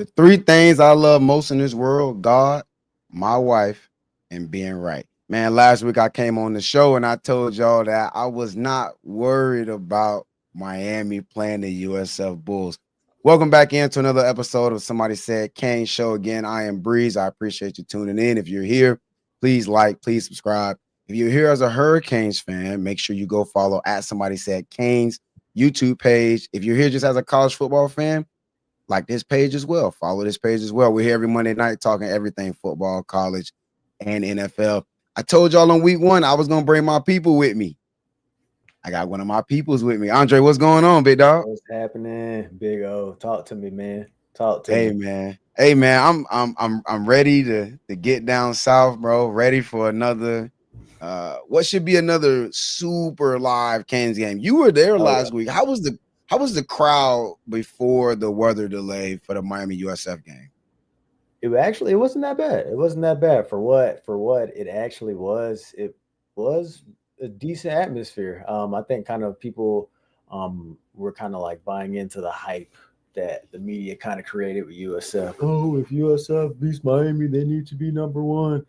The three things I love most in this world: God, my wife, and being right. Man, last week I came on the show and I told y'all that I was not worried about Miami playing the USF Bulls. Welcome back into another episode of Somebody Said Kane Show. Again, I am Breeze. I appreciate you tuning in. If you're here, please like, please subscribe. If you're here as a Hurricanes fan, make sure you go follow at Somebody Said Canes YouTube page. If you're here just as a college football fan, like this page as well. Follow this page as well. We're here every Monday night talking everything football, college, and NFL. I told y'all on week one I was gonna bring my people with me. I got one of my peoples with me. Andre, what's going on, big dog? What's happening, Big O? Talk to me, man. Talk to Hey me. man. Hey man, I'm ready to get down south, bro. Ready for another what should be another super live Canes game. You were there Oh yeah. last week. How was the crowd before the weather delay for the Miami USF game? It wasn't that bad. It wasn't that bad for what it actually was. It was a decent atmosphere. I think kind of people were kind of like buying into the hype that the media kind of created with USF. Oh, if USF beats Miami, they need to be number one.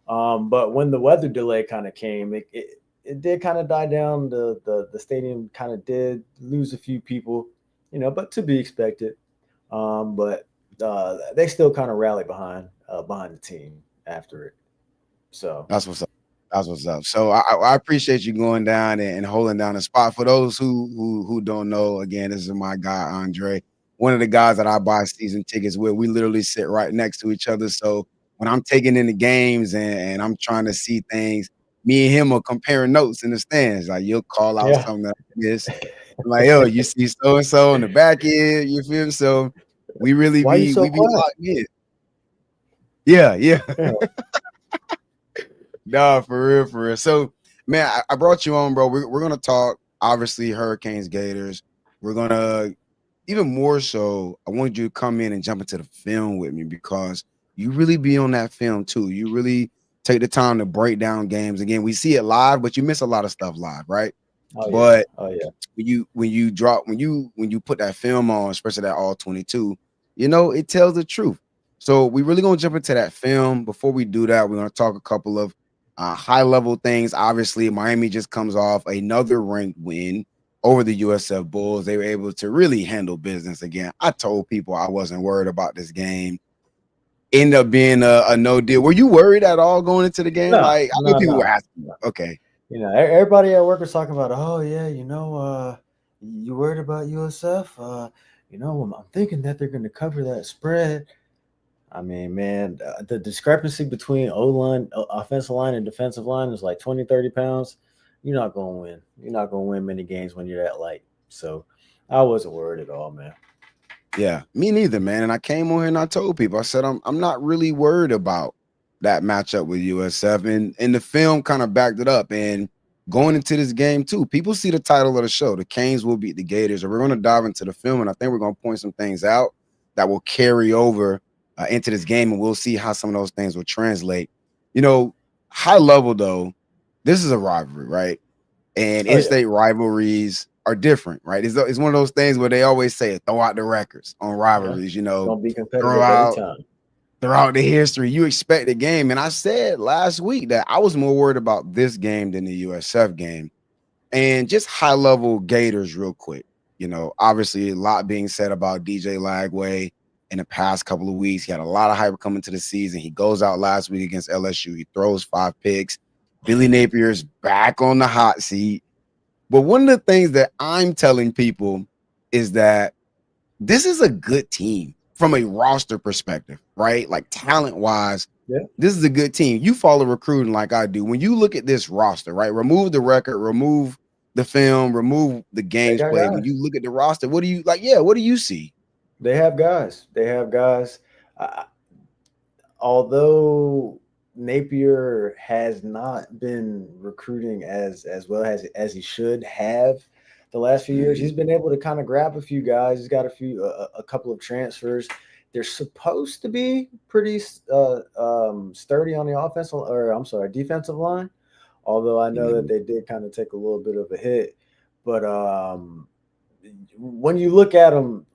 But when the weather delay kind of came, it did kind of die down. The stadium kind of did lose a few people, but to be expected. But they still kind of rallied behind the team after it. So That's what's up. That's what's up. So I appreciate you going down and holding down the spot. For those who don't know, again, this is my guy Andre, one of the guys that I buy season tickets with. We literally sit right next to each other. So when I'm taking in the games and I'm trying to see things, me and him are comparing notes in the stands. Like you'll call out yeah. something that I miss. I'm like, yo, you see so and so in the back end. You feel me? So we really Why are you be so we be quiet? locked in. Yeah, yeah. Yeah. Nah, for real, for real. So, man, I brought you on, bro. We're gonna talk obviously Hurricanes, Gators. We're gonna even more so. I wanted you to come in and jump into the film with me because you really be on that film too. You really take the time to break down games. Again, we see it live, but you miss a lot of stuff live, right? Oh yeah. But Oh yeah. when you put that film on, especially that all 22, it tells the truth. So we really gonna jump into that film. Before we do that, we're gonna talk a couple of high level things. Obviously, Miami just comes off another ranked win over the USF Bulls. They were able to really handle business again. I told people I wasn't worried about this game. End up being a no deal. Were you worried at all going into the game? No, Like I know no, people were no. asking. Okay, Everybody at work was talking about, oh yeah, you worried about USF? I'm thinking that they're going to cover that spread. I mean, man, the discrepancy between offensive line, and defensive line is like 20, 30 pounds. You're not going to win. You're not going to win many games when you're that light. So I wasn't worried at all, man. yeah, me neither, man. And I came on here and I told people, I said, I'm not really worried about that matchup with USF. And the film kind of backed it up. And going into this game, too, people see the title of the show. The Canes will beat the Gators. And we're going to dive into the film. And I think we're going to point some things out that will carry over into this game. And we'll see how some of those things will translate. You know, high level, though, this is a rivalry, right? And Oh yeah. in-state rivalries are different, right? It's one of those things where they always say throw out the records on Yeah. rivalries, Gonna be throw competitive every out time. throughout the history. You expect the game. And I said last week that I was more worried about this game than the USF game. And just high level Gators, real quick. Obviously a lot being said about DJ Lagway in the past couple of weeks. He had a lot of hype coming to the season. He goes out last week against LSU. He throws 5 picks. Billy Napier's back on the hot seat. But one of the things that I'm telling people is that this is a good team from a roster perspective, right? Like talent wise, Yeah. this is a good team. You follow recruiting like I do. When you look at this roster, right? Remove the record, remove the film, remove the They games got played. When guys. you look at the roster, what do you like? Yeah, what do you see? They have guys. They have guys. Uh, Although Napier has not been recruiting as well as he should have the last few years, Mhm. he's been able to kind of grab a few guys. He's got a couple of transfers. They're supposed to be pretty sturdy on the offensive, or I'm sorry, defensive line. Although I know that Mhm. they did kind of take a little bit of a hit, but when you look at them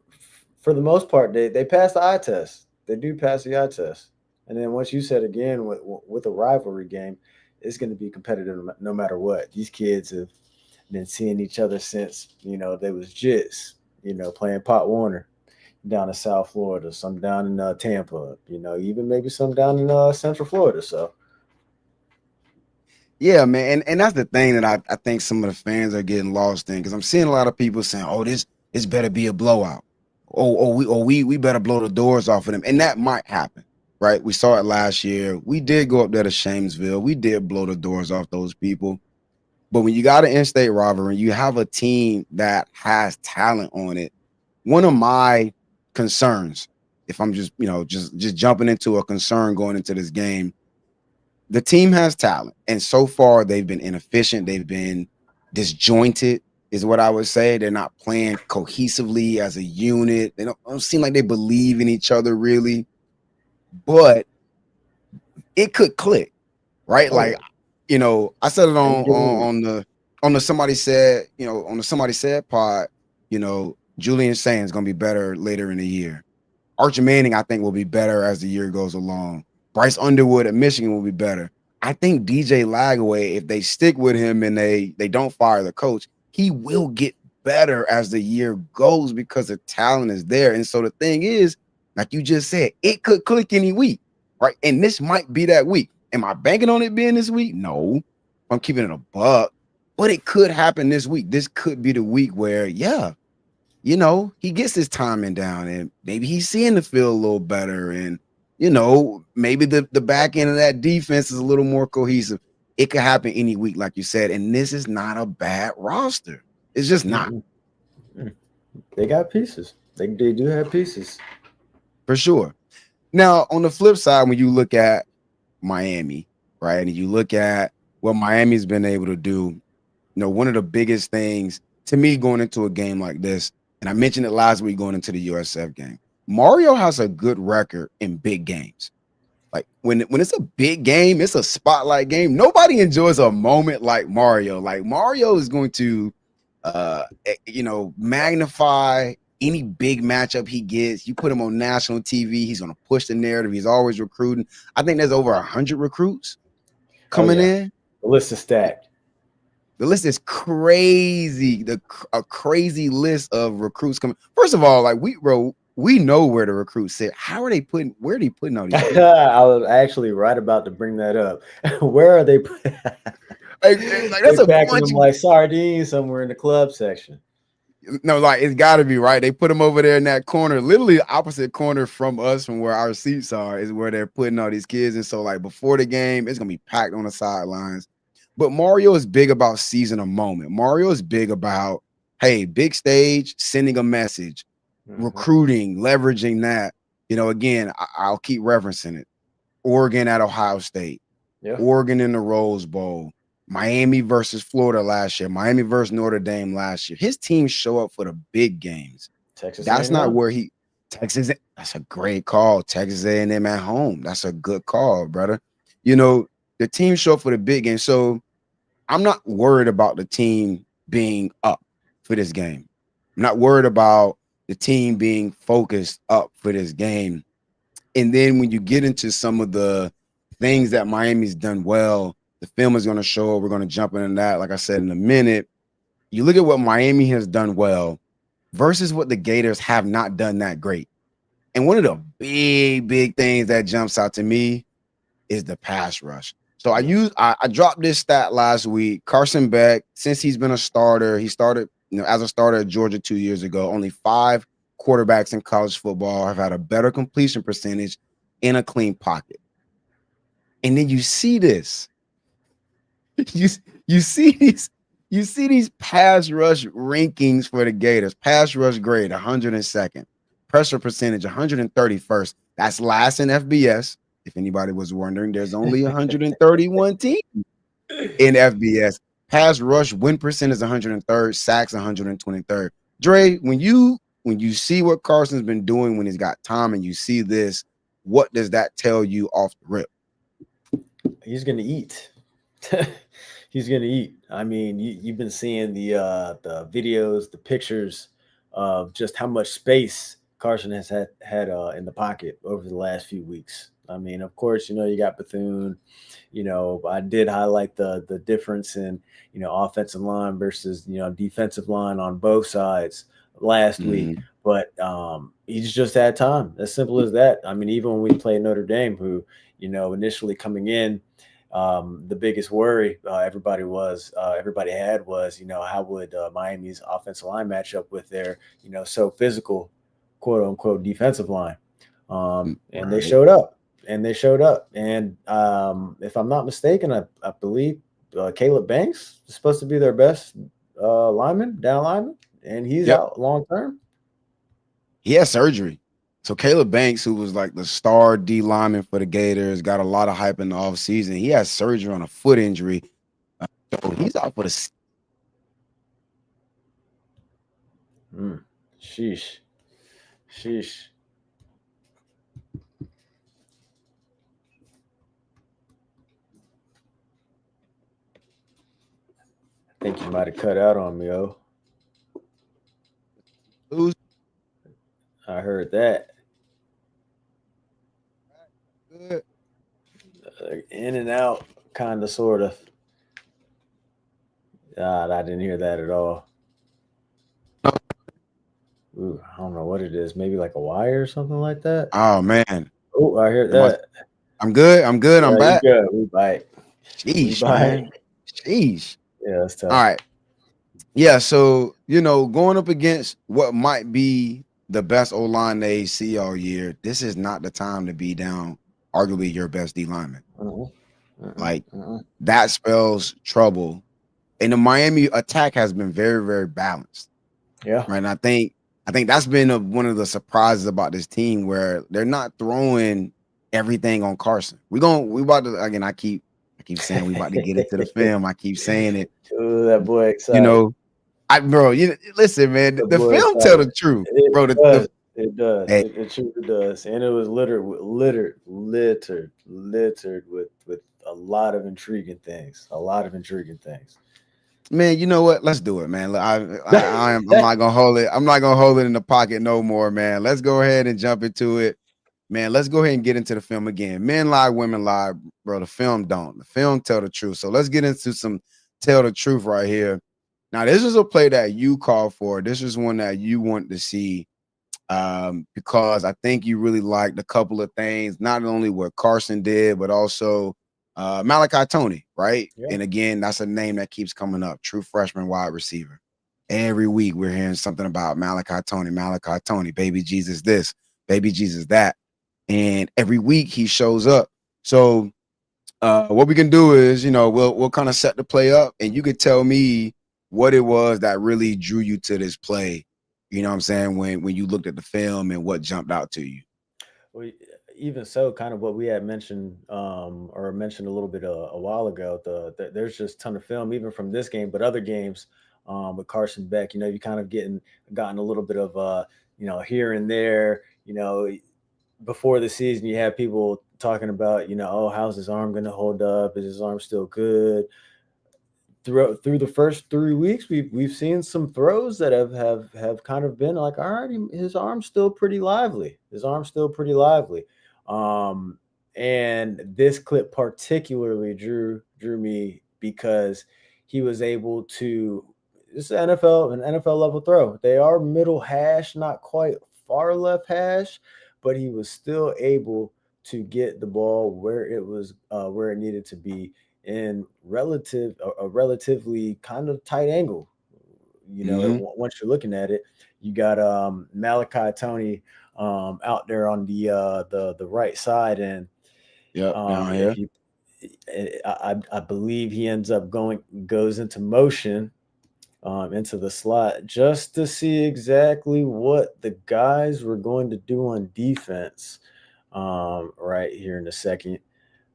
for the most part, they pass the eye test. They do pass the eye test. And then once you said again with a rivalry game, it's going to be competitive no matter what. These kids have been seeing each other since they was jits. Playing Pot Warner down in South Florida, some down in Tampa. Even maybe some down in Central Florida. So Yeah, man, and that's the thing that I think some of the fans are getting lost in because I'm seeing a lot of people saying, "Oh, this better be a blowout," we better blow the doors off of them, and that might happen, right? We saw it last year. We did go up there to Shamesville. We did blow the doors off those people. But when you got an in-state rivalry, you have a team that has talent on it. One of my concerns, if I'm just just jumping into a concern going into this game, the team has talent, and so far they've been inefficient. They've been disjointed, is what I would say. They're not playing cohesively as a unit. They don't seem like they believe in each other really, but it could click, right? oh Like, yeah, I said it any given week. on the somebody said, on the somebody said pod, Julian Sayin is gonna be better later in the year. Archie Manning, I think, will be better as the year goes along. Bryce Underwood at Michigan will be better. I think DJ Lagaway, if they stick with him and they don't fire the coach, he will get better as the year goes because the talent is there. And so the thing is, like you just said, it could click any week, right? And this might be that week. Am I banking on it being this week? No, I'm keeping it a buck, but it could happen this week. This could be the week where, yeah, he gets his timing down and maybe he's seeing the field a little better. And, maybe the back end of that defense is a little more cohesive. It could happen any week, like you said. And this is not a bad roster. It's just not. Mm-mm. Mm. They got pieces. They do have pieces. For sure. Now, on the flip side, when you look at Miami, right, and you look at what Miami's been able to do, one of the biggest things to me going into a game like this, and I mentioned it last week going into the USF game, Mario has a good record in big games. Like when it's a big game, it's a spotlight game. Nobody enjoys a moment like Mario. Like Mario is going to, magnify any big matchup he gets. You put him on national TV, he's going to push the narrative. He's always recruiting. I think there's over 100 recruits Oh coming yeah, in. the list is stacked. The list is crazy. A crazy list of recruits coming. First of all, like we know where the recruits sit. Where are they putting all these kids? I was actually right about to bring that up. Where are they? Like They that's a packing bunch them of like sardines somewhere in the club section. no, like it's gotta be right. They put them over there in that corner, literally opposite corner from us, from where our seats are, is where they're putting all these kids. And so, like before the game, it's gonna be packed on the sidelines. But Mario is big about seizing a moment. Mario is big about, hey, big stage, sending a message, Hmm. recruiting, leveraging that. Again, I'll keep referencing it. Oregon at Ohio State, Yeah, Oregon in the Rose Bowl, Miami versus Florida last year, Miami versus Notre Dame last year. His teams show up for the big games. Texas That's not A&M. where Texas. That's a great call. Texas A&M at home. That's a good call, brother. The teams show up for the big game. So I'm not worried about the team being up for this game. I'm not worried about the team being focused up for this game. And then when you get into some of the things that Miami's done well, the film is going to show. We're going to jump into that, like I said, in a minute. You look at what Miami has done well versus what the Gators have not done that great. And one of the big things that jumps out to me is the pass rush. So Yeah. I dropped this stat last week. Carson Beck, since he's been a starter, he started as a starter at Georgia 2 years ago. Only 5 quarterbacks in college football have had a better completion percentage in a clean pocket. And then you see this. you you see these pass rush rankings for the Gators. Pass rush grade 102nd, pressure percentage 131st. That's last in FBS. If anybody was wondering, there's only 131 teams in FBS. Pass rush win percentage is 103rd, sacks 123rd. Dre, when you see what Carson's been doing when he's got time and you see this, what does that tell you off the rip? He's gonna eat. He's gonna eat. I mean, you've been seeing the videos, the pictures of just how much space Carson has had in the pocket over the last few weeks. I mean, of course, you got Bethune. I did highlight the difference in offensive line versus defensive line on both sides last week. Mhm. But he's just had time. As simple as that. I mean, even when we played Notre Dame, who initially coming in, the biggest worry everybody had was how would Miami's offensive line match up with their so physical quote unquote defensive line, and they Right. showed up and if I'm not mistaken, I believe Caleb Banks is supposed to be their best down lineman, and he's Yep. out long term. He had surgery. So Caleb Banks, who was like the star D lineman for the Gators, got a lot of hype in the offseason. He had surgery on a foot injury. So he's out for the Mm. Sheesh. Sheesh. I think you might have cut out on me. Oh, lose. I heard that. Good. In and out, kind of, sort of. I didn't hear that at all. Ooh, I don't know what it is. Maybe like a wire or something like that. Oh man. Oh, I hear Am I- that. I'm good. I'm good. I'm Yeah, you back. good. We bite. We Sheesh, bite. man. Sheesh. Yeah, that's All tough. right. Yeah. So, going up against what might be the best O line they see all year, this is not the time to be down arguably your best D lineman. Uh-uh. Uh-uh. Like Uh-uh. that spells trouble. And the Miami attack has been very, very balanced. Yeah. Right. And I think that's been one of the surprises about this team where they're not throwing everything on Carson. We about to again. I keep saying we about to get into the film. I keep saying it. Ooh, that boy You excited. know, listen, man. The The boy film tell excited. the truth, It bro. does. It does. Hey, It truly does. And it was littered with a lot of intriguing things. A lot of intriguing things. man, you know what? Let's do it, man. I'm not gonna hold it. I'm not gonna hold it in the pocket no more, man. Let's go ahead and jump into it. Man, let's go ahead and get into the film again. Men lie, women lie, bro. The film don't. The film tell the truth. So let's get into some tell the truth right here. Now, this is a play that you called for. This is one that you want to see, because I think you really liked a couple of things, not only what Carson did, but also Malachi Tony, right? Yeah. And again, that's a name that keeps coming up. True freshman wide receiver. Every week we're hearing something about Malachi Tony, baby Jesus this, baby Jesus that. And every week he shows up. So what we can do is, we'll kind of set the play up, and you could tell me what it was that really drew you to this play. You know what I'm saying? When you looked at the film and what jumped out to you. Well, even so, kind of what we had mentioned, or mentioned a little bit a while ago. There's just a ton of film, even from this game, but other games, with Carson Beck. You kind of gotten a little bit of here and there. Before the season, you have people talking about, oh, how's his arm going to hold up? Is his arm still good? Through the first 3 weeks, we've seen some throws that have kind of been like, all right, his arm's still pretty lively. His arm's still pretty lively. And this clip particularly drew me because he was able to. It's an NFL level throw. They are middle hash, not quite far left hash, but he was still able to get the ball where it needed to be in a relatively kind of tight angle. Mm-hmm. Once you're looking at it, you got Malachi Tony out there on the right side, and Yep, down if here. you, I believe he ends up goes into motion into the slot just to see exactly what the guys were going to do on defense. Right here in a second,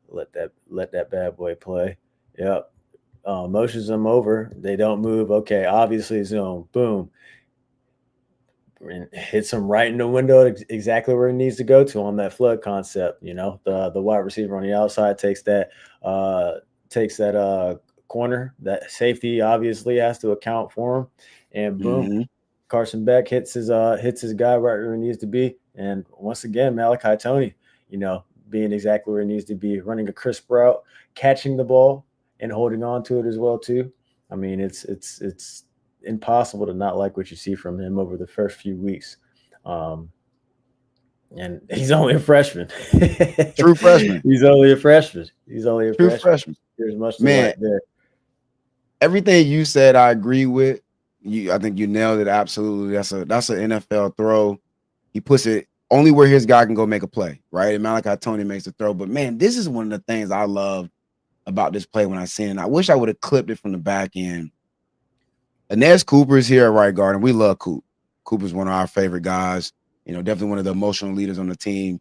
let that bad boy play. Yep. Motions them over. They don't move. Okay, obviously zone. Boom. And hits him right in the window, exactly where he needs to go to on that flood concept. The wide receiver on the outside takes that corner. That safety obviously has to account for him, and boom, Mm-hmm. Carson Beck hits his guy right where he needs to be, and once again, Malachi Tony, being exactly where he needs to be, running a crisp route, catching the ball, and holding on to it as well too. I mean, it's impossible to not like what you see from him over the first few weeks. Um, and he's only a freshman. True freshman. He's only a freshman. He's only a True freshman. freshman. There's much to Man, like there. everything you said, I agree with. I think you nailed it. Absolutely. That's an NFL throw. He puts it only where his guy can go make a play, right? And Malachi Tony makes the throw. But man, this is one of the things I love about this play when I seen it. I wish I would have clipped it from the back end. Inez Cooper is here at right guard, and we love Coop. Cooper's one of our favorite guys. Definitely one of the emotional leaders on the team.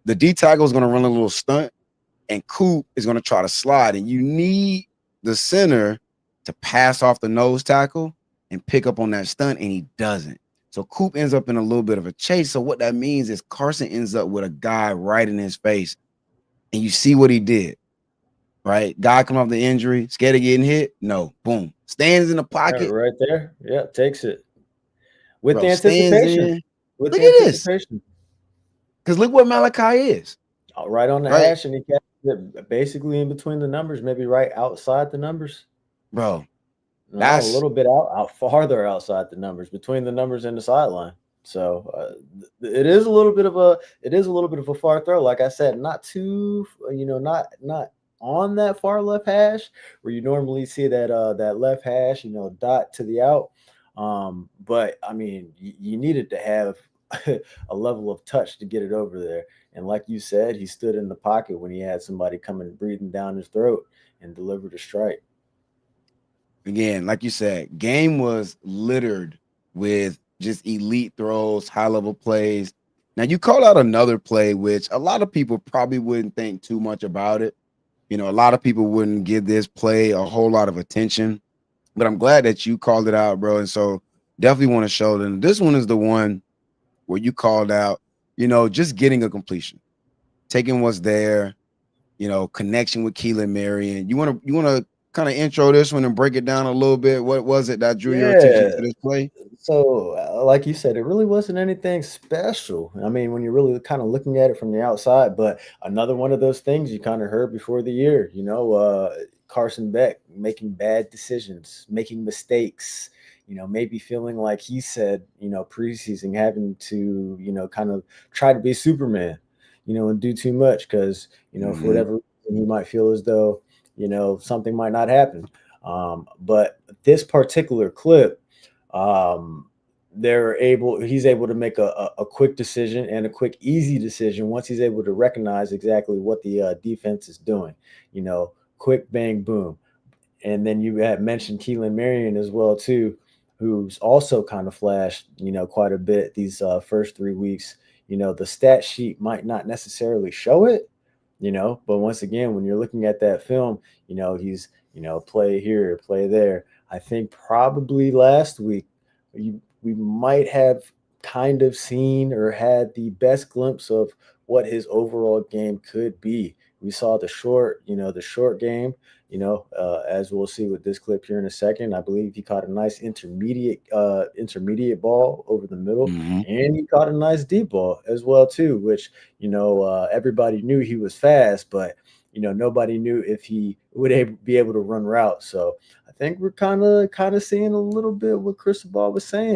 The D tackle is going to run a little stunt, and Coop is going to try to slide. And you need the center to pass off the nose tackle and pick up on that stunt, and he doesn't. So Coop ends up in a little bit of a chase. So what that means is Carson ends up with a guy right in his face, and you see what he did, right? Guy come off the injury, scared of getting hit. No, boom, stands in the pocket, Right there. Yeah, takes it with bro. the Stands anticipation. in. With Look the at this, anticipation. because look what Malachi is, Right on the right, hash, and he catches it basically in between the numbers, maybe right outside the numbers. bro. No, a That's little bit out farther outside the numbers, between the numbers and the sideline. So it is a little bit of a far throw. Like I said, not too, not on that far left hash where you normally see that left hash, dot to the out. But I mean, you needed to have a level of touch to get it over there. And like you said, he stood in the pocket when he had somebody coming breathing down his throat and delivered a strike. again, like you said, game was littered with just elite throws, high level plays. Now you call out another play, which a lot of people probably wouldn't think too much about it. A lot of people wouldn't give this play a whole lot of attention, but I'm glad that you called it out, bro. And so definitely want to show them. This one is the one where you called out, just getting a completion, taking what's there, connection with Keelan Marion. You want to kind of intro this one and break it down a little bit. What was it that drew your attention Yeah. to this play? So, like you said, it really wasn't anything special. I mean, when you're really kind of looking at it from the outside, but another one of those things you kind of heard before the year, Carson Beck making bad decisions, making mistakes, maybe feeling like he said, preseason having to, kind of try to be Superman, and do too much because, for Mm-hmm. whatever reason, he might feel as though, something might not happen. But this particular clip, um, he's able to make a quick decision and a quick, easy decision once he's able to recognize exactly what the defense is doing. Quick bang boom. And then you had mentioned Keelan Marion as well too, who's also kind of flashed, quite a bit these first 3 weeks. The stat sheet might not necessarily show it, but once again, when you're looking at that film, he's, play here, play there. I think probably last week we might have kind of seen or had the best glimpse of what his overall game could be. We saw the short game, as we'll see with this clip here in a second. I believe he caught a nice intermediate ball over the middle, Mm-hmm. and he caught a nice deep ball as well too, which everybody knew he was fast, but nobody knew if he would be able to run routes. So I think we're kind of seeing a little bit what Cristobal was saying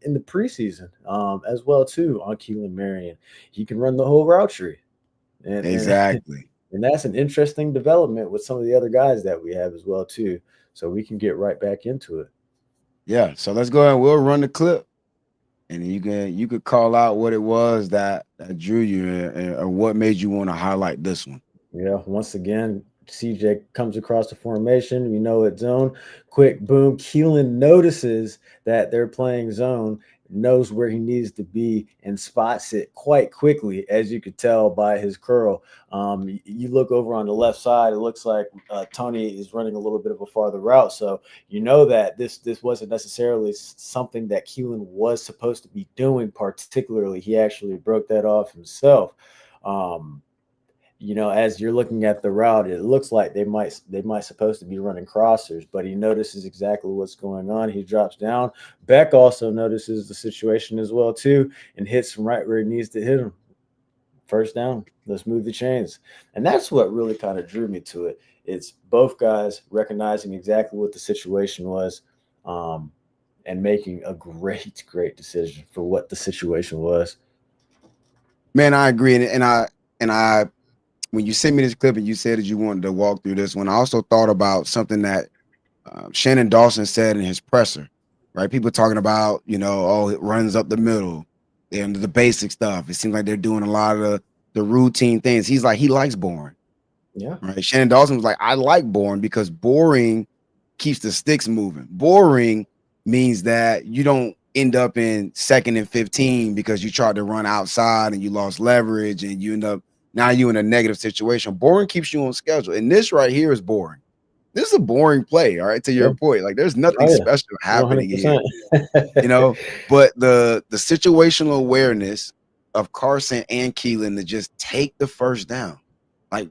in the preseason as well too on Keelan Marion. He can run the whole route tree, and Exactly. and that's an interesting development with some of the other guys that we have as well too. So we can get right back into it. Yeah. So let's go ahead. We'll run the clip, and you could call out what it was that drew you, or what made you want to highlight this one. Yeah, once again, CJ comes across the formation. We know it's zone. Quick boom. Keelan notices that they're playing zone, knows where he needs to be, and spots it quite quickly, as you could tell by his curl. You look over on the left side, it looks like Tony is running a little bit of a farther route. So you know that this wasn't necessarily something that Keelan was supposed to be doing, particularly. He actually broke that off himself. Um, as you're looking at the route, it looks like they might supposed to be running crossers, but he notices exactly what's going on. He drops down. Beck also notices the situation as well too, and hits him right where he needs to hit him. First down. Let's move the chains. And that's what really kind of drew me to it. It's both guys recognizing exactly what the situation was, um, and making a great decision for what the situation was. Man, I agree, and I when you sent me this clip and you said that you wanted to walk through this one, I also thought about something that Shannon Dawson said in his presser, right? People talking about, oh, it runs up the middle and the basic stuff. It seems like they're doing a lot of the routine things. He's like, he likes boring, Yeah. right? Shannon Dawson was like, I like boring because boring keeps the sticks moving. Boring means that you don't end up in 2nd and 15 because you tried to run outside and you lost leverage and you end up now you in a negative situation. Boring keeps you on schedule. And this right here is boring. This is a boring play, all right, to Yeah. your point. Like there's nothing Oh yeah. special happening here, 100%. you know. But the situational awareness of Carson and Keelan to just take the first down. Like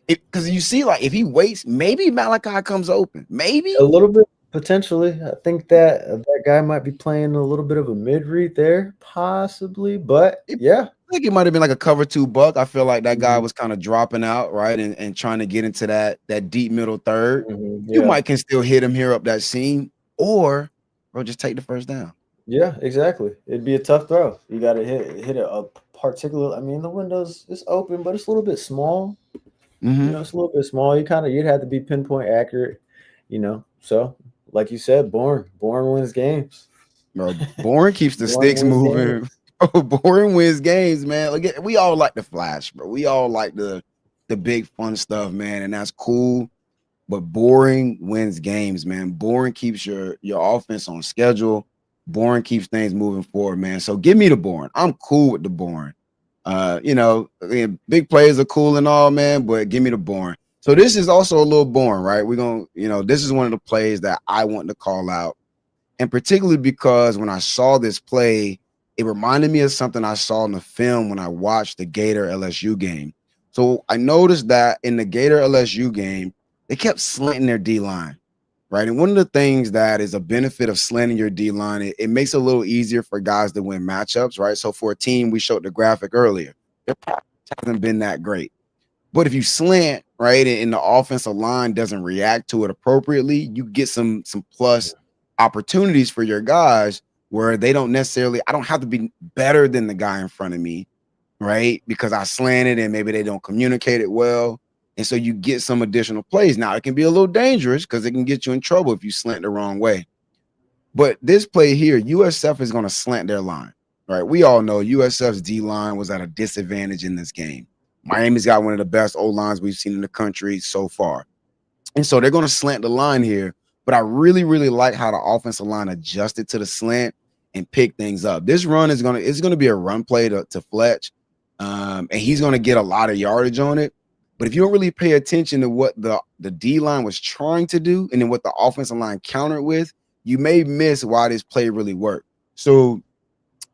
because you see, like if he waits, maybe Malachi comes open. A Maybe little bit potentially. I think that that guy might be playing a little bit of a mid read there, possibly. But it, yeah. I think it might have been like a cover 2 buck. I feel like that guy Mhm, was kind of dropping out, right? And trying to get into that deep middle third. You yeah. might can still hit him here up that seam, or bro, just take the first down. Yeah, exactly. It'd be a tough throw. You got to hit a particular. I mean, the window's is open, but it's a little bit small. Mm-hmm. It's a little bit small. You'd have to be pinpoint accurate. So like you said, born wins games. Bro, boring keeps the Born sticks wins moving. games. Bro, boring wins games, man. Like we all like the flash, bro. We all like the big fun stuff, man, and that's cool. But boring wins games, man. Boring keeps your offense on schedule. Boring keeps things moving forward, man. So give me the boring. I'm cool with the boring. Again, big plays are cool and all, man, but give me the boring. So this is also a little boring, right? We're gonna, this is one of the plays that I want to call out. And particularly because when I saw this play, it reminded me of something I saw in the film when I watched the Gator LSU game. So I noticed that in the Gator LSU game, they kept slanting their D line, right? And one of the things that is a benefit of slanting your D line, it makes it a little easier for guys to win matchups, right? So for a team, we showed the graphic earlier, their pass hasn't been that great. But if you slant, right, and the offensive line doesn't react to it appropriately, you get some plus opportunities for your guys where they don't necessarily, I don't have to be better than the guy in front of me, right? Because I slanted and maybe they don't communicate it well. And so you get some additional plays. Now it can be a little dangerous because it can get you in trouble if you slant the wrong way. But this play here, USF is going to slant their line, right? We all know USF's D line was at a disadvantage in this game. Miami's got one of the best O lines we've seen in the country so far. And so they're going to slant the line here. But I really, really like how the offensive line adjusted to the slant and pick things up. This run is going to be a run play to Fletch. And he's going to get a lot of yardage on it. But if you don't really pay attention to what the D line was trying to do and then what the offensive line countered with, you may miss why this play really worked. So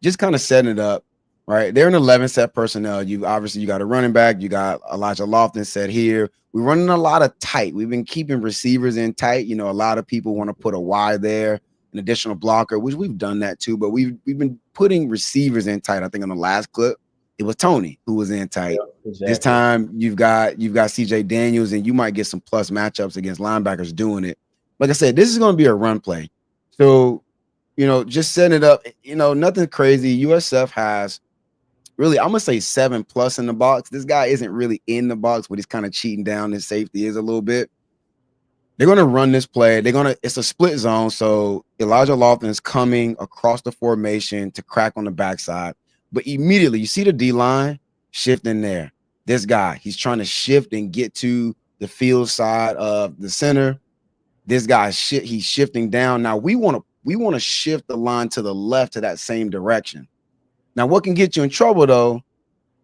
just kind of setting it up, right? They're an 11 set personnel. You got a running back. You got Elijah Lofton set here. We're running a lot of tight. We've been keeping receivers in tight. A lot of people want to put a Y there, an additional blocker, which we've done that too. But we've been putting receivers in tight. I think on the last clip, it was Tony who was in tight. Yeah, This exactly. time you've got CJ Daniels, and you might get some plus matchups against linebackers doing it. Like I said, this is going to be a run play. So just setting it up, nothing crazy. USF has really, I'm gonna say 7+ in the box. This guy isn't really in the box, but he's kind of cheating down. His safety is a little bit. They're gonna run this play. It's a split zone. So Elijah Lofton is coming across the formation to crack on the backside. But immediately you see the D line shifting there. This guy, he's trying to shift and get to the field side of the center. This guy he's shifting down. Now we want to shift the line to the left to that same direction. Now, what can get you in trouble though?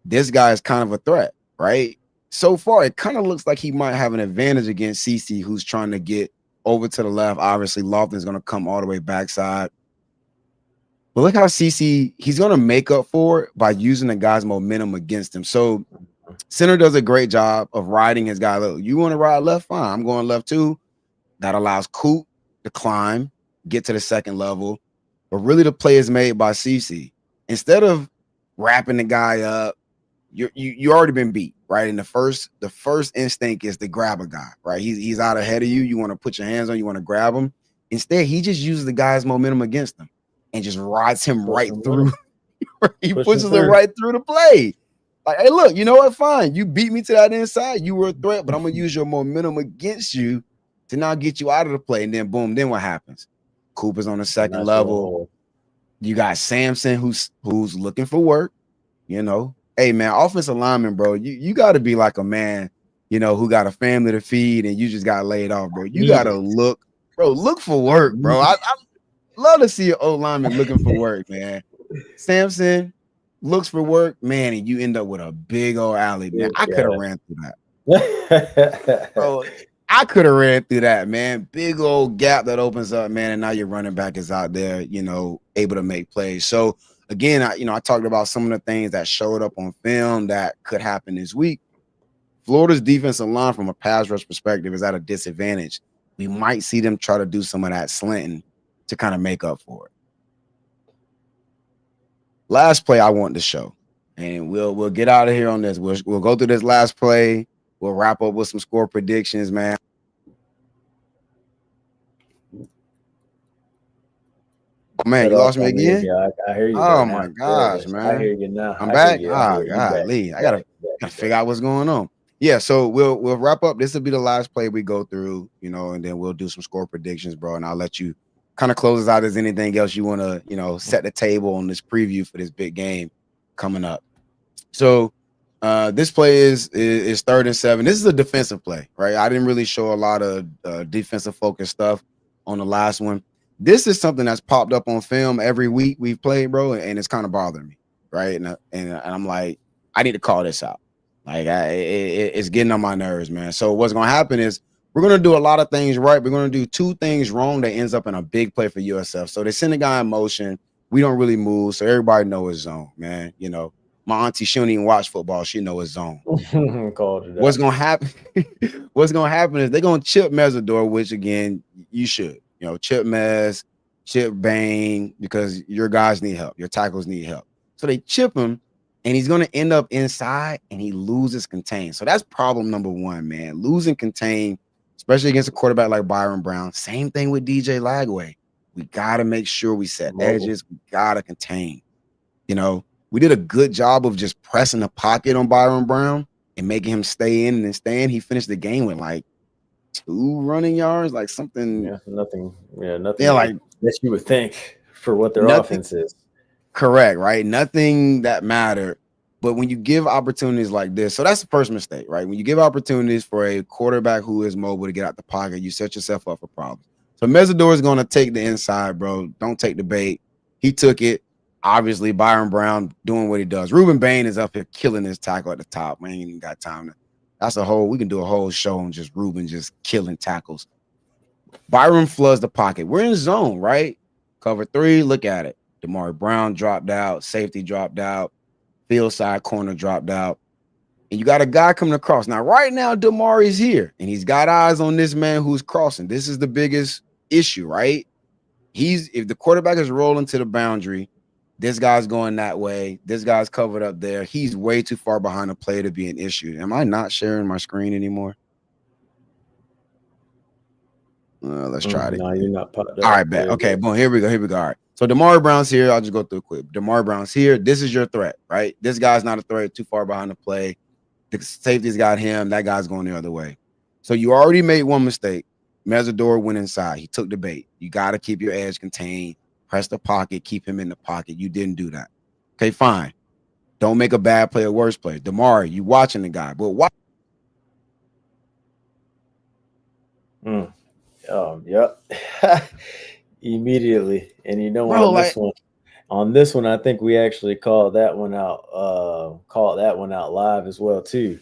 This guy is kind of a threat, right? So far, it kind of looks like he might have an advantage against CC, who's trying to get over to the left. Obviously, Lofton's going to come all the way backside. But look how CC, he's going to make up for it by using the guy's momentum against him. So Center does a great job of riding his guy. Look, you want to ride left? Fine. I'm going left too. That allows Coop to climb, get to the second level. But really, the play is made by CC. Instead of wrapping the guy up, you already been beat, right? And the first instinct is to grab a guy, right? He's out ahead of you. You want to put your hands on, you want to grab him. Instead, he just uses the guy's momentum against him and just rides him Push right him with through. him. He Push him pushes him through. right through the play. Like, hey, look, you know what? Fine. You beat me to that inside. You were a threat, but I'm gonna use your momentum against you to now get you out of the play. And then boom, then what happens? Cooper's on the second Nice little level. hole. You got Samson who's looking for work. You know, hey man, offensive lineman, bro. You got to be like a man, you know, who got a family to feed, and you just got laid off, bro. You got to Needed. look for work, bro. I love to see an old lineman looking for work, man. Samson looks for work, man, and you end up with a big old alley, man. I could have ran through that, bro. I could have ran through that, man. Big old gap that opens up, man, and now your running back is out there, you know, able to make plays. So again, I talked about some of the things that showed up on film that could happen this week. Florida's defensive line, from a pass rush perspective, is at a disadvantage. We might see them try to do some of that slanting to kind of make up for it. Last play I want to show, and we'll get out of here on this. We'll go through this last play. We'll wrap up with some score predictions, man. Oh, man, Cut you off lost me on me again? again. I hear you though Oh now. my Yeah, gosh, I man. hear you now. I'm I hear back. you. I Ah, hear you. God, Back. Lee. You I back. gotta You back. You figure back. out what's going on. Yeah, so we'll wrap up. This will be the last play we go through, you know, and then we'll do some score predictions, bro. And I'll let you kind of close us out. As anything else you want to, you know, set the table on this preview for this big game coming up. So this play is 3rd and 7. This is a defensive play, right? I didn't really show a lot of defensive focused stuff on the last one. This is something that's popped up on film every week we've played, bro, and it's kind of bothering me, right? And I'm like, I need to call this out. Like, it's getting on my nerves, man. So what's gonna happen is we're gonna do a lot of things right. We're gonna do 2 things wrong that ends up in a big play for USF. So they send a guy in motion. We don't really move, so everybody know his zone, man. You know, my auntie, she don't even watch football. She know his zone. Called it What's out. gonna happen? What's gonna happen is they're gonna chip Mesidor, which again you should, you know, chip Mez, chip Bain, because your guys need help, your tackles need help. So they chip him, and he's gonna end up inside, and he loses contain. So that's problem number 1, man. Losing contain, especially against a quarterback like Byron Brown. Same thing with DJ Lagway. We gotta make sure we set Mobile. edges. We gotta contain. You know, we did a good job of just pressing the pocket on Byron Brown and making him stay in and then stay in. He finished the game with like 2 running yards, like something. Yeah, nothing. Yeah, nothing Yeah, like that you would think for what their nothing. offense is. Correct, right? Nothing that mattered. But when you give opportunities like this, so that's the first mistake, right? When you give opportunities for a quarterback who is mobile to get out the pocket, you set yourself up for problems. So Mesidor is going to take the inside, bro. Don't take the bait. He took it. Obviously, Byron Brown doing what he does. Ruben Bain is up here killing his tackle at the top. We ain't even got time to. That's a whole. We can do a whole show on just Ruben just killing tackles. Byron floods the pocket. We're in zone, right? Cover 3. Look at it. Damari Brown dropped out. Safety dropped out. Field side corner dropped out. And you got a guy coming across. Now, right now, Damari's here, and he's got eyes on this man who's crossing. This is the biggest issue, right? If the quarterback is rolling to the boundary, this guy's going that way. This guy's covered up there. He's way too far behind the play to be an issue. Am I not sharing my screen anymore? Let's try it again. No, you're not popped up. All right, bet. Okay, boom. Here we go. All right. So Damari Brown's here. I'll just go through it quick. Damari Brown's here. This is your threat, right? This guy's not a threat. Too far behind the play. The safety's got him. That guy's going the other way. So you already made one mistake. Mesidor went inside. He took the bait. You got to keep your edge contained. Press the pocket. Keep him in the pocket. You didn't do that. Okay, fine. Don't make a bad play or worse play. Damari, you watching the guy, but why? Yep. Immediately. And you know, Bro, on this one, I think we actually called that one out live as well too.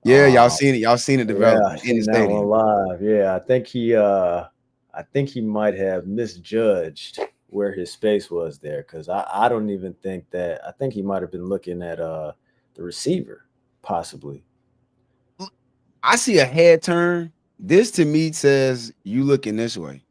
Yeah, y'all seen it develop in the that one stadium. live. Yeah, I think he might have misjudged where his space was there, because I don't even think that. I think he might have been looking at the receiver Possibly. I see a head turn. This to me says you looking this way.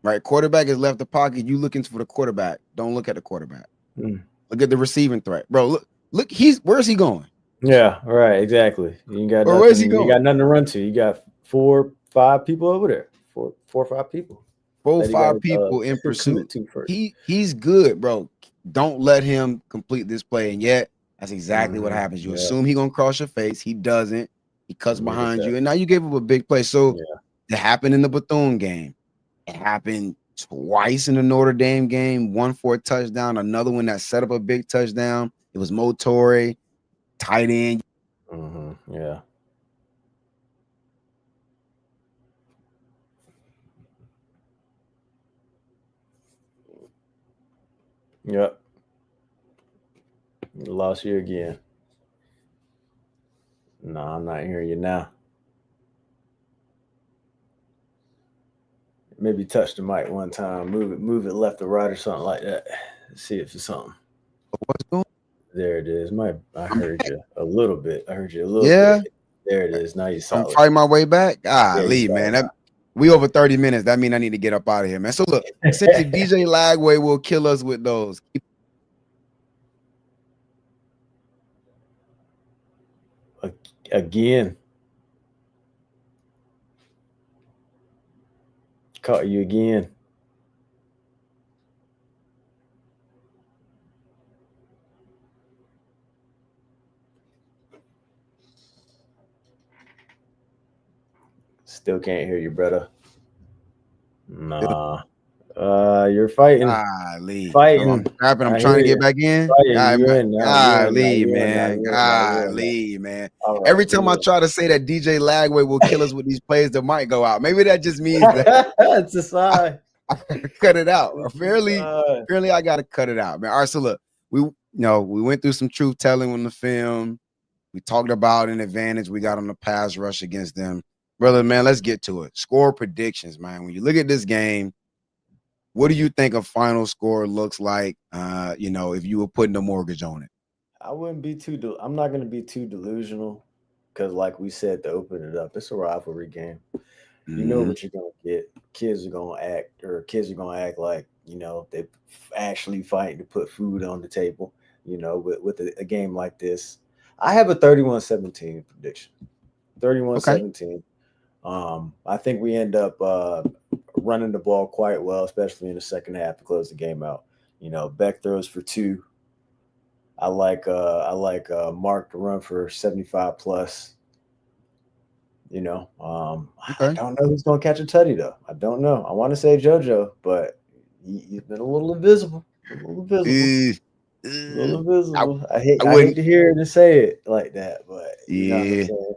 Right? Quarterback has left the pocket. You looking for the quarterback. Don't look at the quarterback. Look at the receiving threat. Bro, look, where's he going? Yeah, right, exactly. You got Or where's he nothing. You going? got nothing to run to. You got 4-5 people over there. Four or five people. 4 That he got 5 people in commit pursuit. to first. He's good, bro. Don't let him complete this play. And yet, that's exactly what happens. You Yeah. assume he gonna cross your face. He doesn't. He cuts Look at behind that. you, and now you gave up a big play. So Yeah. it happened in the Bethune game. It happened twice in the Notre Dame game. One for a touchdown. Another one that set up a big touchdown. It was Motori, tight end. Yeah. Yep. Lost you again. No, I'm not hearing you now. Maybe touch the mic one time, move it left or right or something like that. See if it's something. What's going on? There it is. I heard you a little bit. I heard you a little Yeah, bit. There it is. Now you're I'm solid. fighting my way back. Yeah, you're Lee, solid man. We over 30 minutes. That means I need to get up out of here, man. So look, essentially DJ Lagway will kill us with those. Again. Caught you again. Still can't hear you, brother. Nah. You're fighting. Lee. So I'm Fighting. trapping. I'm I trying hear to get you. back in. Fighting. You in now. You in now. Lee, You in now. man. You in now. You in now. Lee, man. All right. Every time I try to say that DJ Lagway will kill us with these plays, the mic go out. Maybe that just means that It's a sign. I cut it out. It's Apparently, I gotta cut it out, man. All right, so look, we went through some truth telling on the film. We talked about an advantage we got on the pass rush against them. Brother, man, let's get to it. Score predictions, man. When you look at this game, what do you think a final score looks like? If you were putting a mortgage on it. I wouldn't be too. I'm not going to be too delusional because, like we said to open it up, it's a rivalry game. You know what you're going to get. Kids are going to act like they actually fighting to put food on the table. With a game like this, I have a 31-17 prediction. 31-17. I think we end up running the ball quite well, especially in the second half to close the game out. Beck throws for 2. I like Mark to run for 75 plus. I don't know who's going to catch a tutty though. I don't know. I want to say JoJo, but he's been a little invisible. I hate to hear it and say it like that, but you know what I'm saying.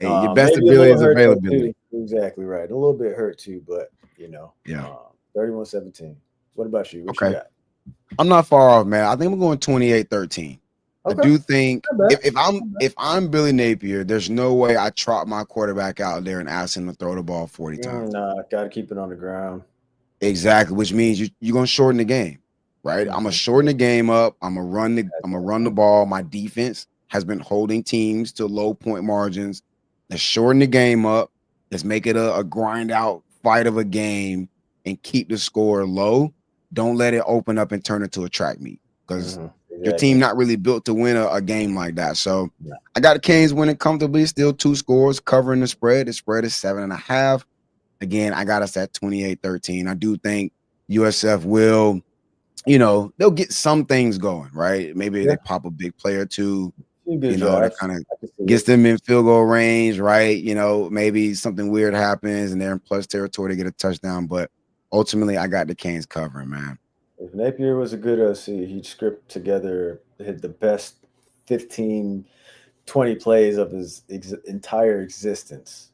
Your best ability is availability. Exactly right. A little bit hurt too, but 31-17. What about you? What you got? I'm not far off, man. I think I'm going 28-13. Okay. I do think if I'm Billy Napier, there's no way I trot my quarterback out there and ask him to throw the ball 40 times. Nah, got to keep it on the ground. Exactly, which means you're gonna shorten the game, right? I'm gonna shorten the game up. I'm gonna run the ball. My defense has been holding teams to low point margins. Let's shorten the game up. Let's make it a grind out fight of a game and keep the score low. Don't let it open up and turn into a track meet because your team not really built to win a game like that. So I got the Canes winning comfortably, still 2 scores, covering the spread. The spread is 7.5. Again, I got us at 28-13. I do think USF will, they'll get some things going, right? Maybe they pop a big play or two, that kind of gets them in field goal range, right? Maybe something weird happens and they're in plus territory to get a touchdown. But ultimately, I got the Canes covering, man. If Napier was a good OC, he'd script together the best 15, 20 plays of his entire existence.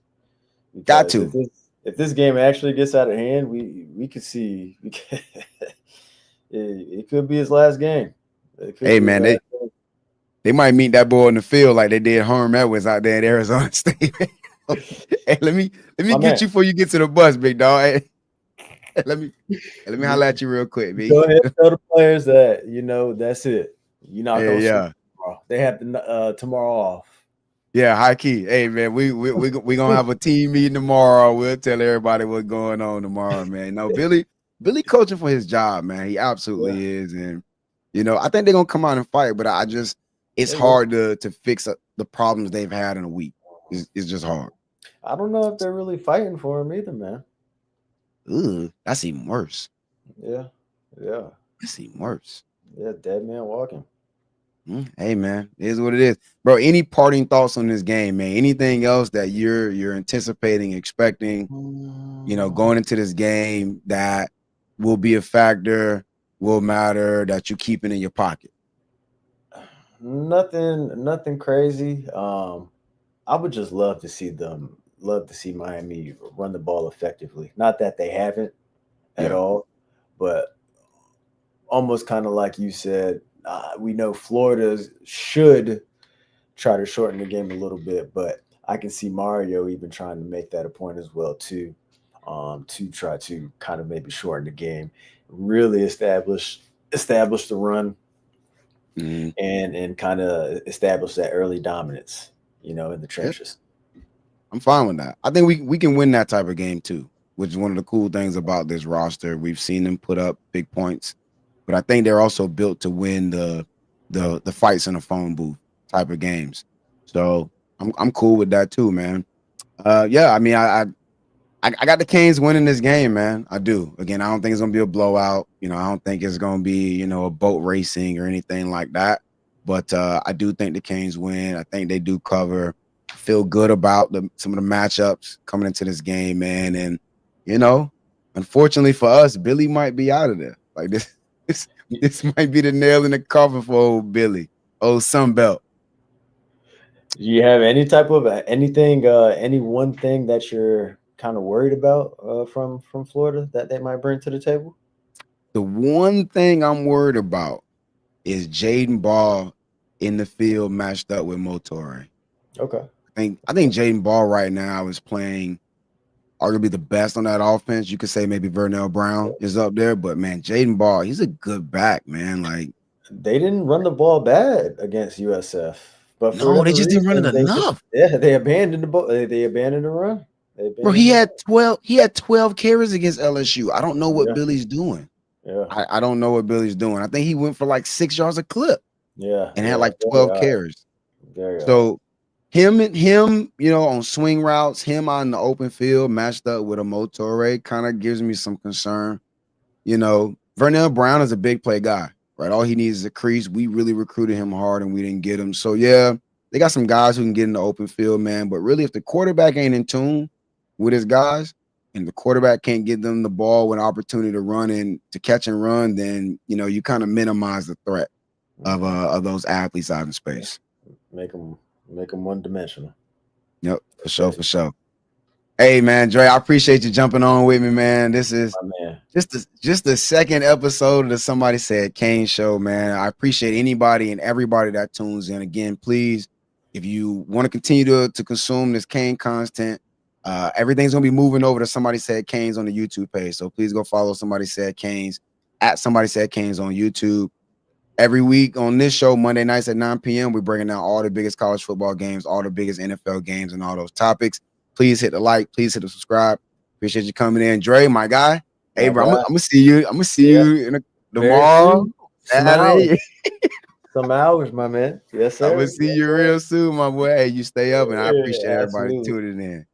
Got to. If this game actually gets out of hand, we could see it could be his last game. Hey, man, they might meet that boy in the field like they did Herm Edwards out there in Arizona State. Hey, let me get you before you get to the bus, big dog. Hey, let me holler at you real quick, B. Go ahead and tell the players that that's it. You're not going to They have tomorrow off. Yeah, high key. Hey man, we gonna have a team meeting tomorrow. We'll tell everybody what's going on tomorrow, man. No, Billy coaching for his job, man. He Yeah, absolutely is, and I think they're gonna come out and fight. But I just, it's they will. hard to fix the problems they've had in a week. It's just hard. I don't know if they're really fighting for him either, man. Ugh, that's even worse. Yeah, yeah, That's even worse. yeah. Dead man walking. Hey man, it is what it is, bro. Any parting thoughts on this game, man? Anything else that you're anticipating, expecting? Mm, Going into this game that will be a factor, will matter, that you keep it in your pocket. nothing crazy. I would just love to see Miami run the ball effectively. Not that they haven't at Yeah. all, but almost kind of like you said, we know Florida should try to shorten the game a little bit, but I can see Mario even trying to make that a point as well too, to try to kind of maybe shorten the game, really establish the run Mhm. and kind of establish that early dominance, in the Yeah, trenches. I'm fine with that. I think we can win that type of game too, which is one of the cool things about this roster. We've seen them put up big points, but I think they're also built to win the fights in a phone booth type of games. So I'm cool with that too, man. Yeah, I mean, I got the Canes winning this game, man. I do. Again, I don't think it's gonna be a blowout. I don't think it's gonna be, a boat racing or anything like that. But I do think the Canes win. I think they do cover. I feel good about some of the matchups coming into this game, man. And you know, unfortunately for us, Billy might be out of there. Like this, this, this might be the nail in the coffin for old Billy, old Sunbelt. Do you have any type of anything, any one thing that you're kind of worried about from Florida that they might bring to the table? The one thing I'm worried about is Jaden Ball in the field matched up with Motore. Okay. I think Jaden Ball right now is playing arguably the best on that offense. You could say maybe Vernell Brown is up there, but man, Jaden Ball, he's a good back, man. Like, They didn't run the ball bad against USF, but for no, they whatever just didn't run it reason, they just enough. they abandoned the ball. They abandoned the run. They Bro, abandoned the run. He had 12 carries against LSU. I don't know what Yeah, Billy's doing. yeah, I don't know what Billy's doing. I think he went for like 6 yards a clip yeah, and had yeah. like Very 12 odd. carries. Very odd. So him, on swing routes, him on the open field matched up with a Motore kind of gives me some concern. Vernell Brown is a big play guy, right? All he needs is a crease. We really recruited him hard and we didn't get him. So yeah, they got some guys who can get in the open field, man. But really, if the quarterback ain't in tune with his guys and the quarterback can't get them the ball with an opportunity to run and to catch and run, then you kind of minimize the threat Mhm. of those athletes out in Yeah. space. Make them one dimensional. Yep, for sure, Okay, for sure. Hey man, Dre, I appreciate you jumping on with me, man. This is my man. just the second episode of the Somebody Said Kane show, man. I appreciate anybody and everybody that tunes in. Again, please, if you want to continue to consume this Kane content, everything's gonna be moving over to Somebody Said Canes on the YouTube page. So please go follow Somebody Said Canes at Somebody Said Canes on YouTube. Every week on this show, Monday nights at 9 p.m., we're breaking down all the biggest college football games, all the biggest NFL games, and all those topics. Please hit the like, please hit the subscribe. Appreciate you coming in, Dre, my guy. Hey, My bro, I'm guy. gonna see you. I'm gonna see Yeah. you Very tomorrow, soon. Some hours. Saturday. Some hours, my man. Yes, I'm gonna sir. see Yes, you sir. real soon, my boy. Hey, you stay up, and I Yeah, appreciate everybody absolutely. tuning in.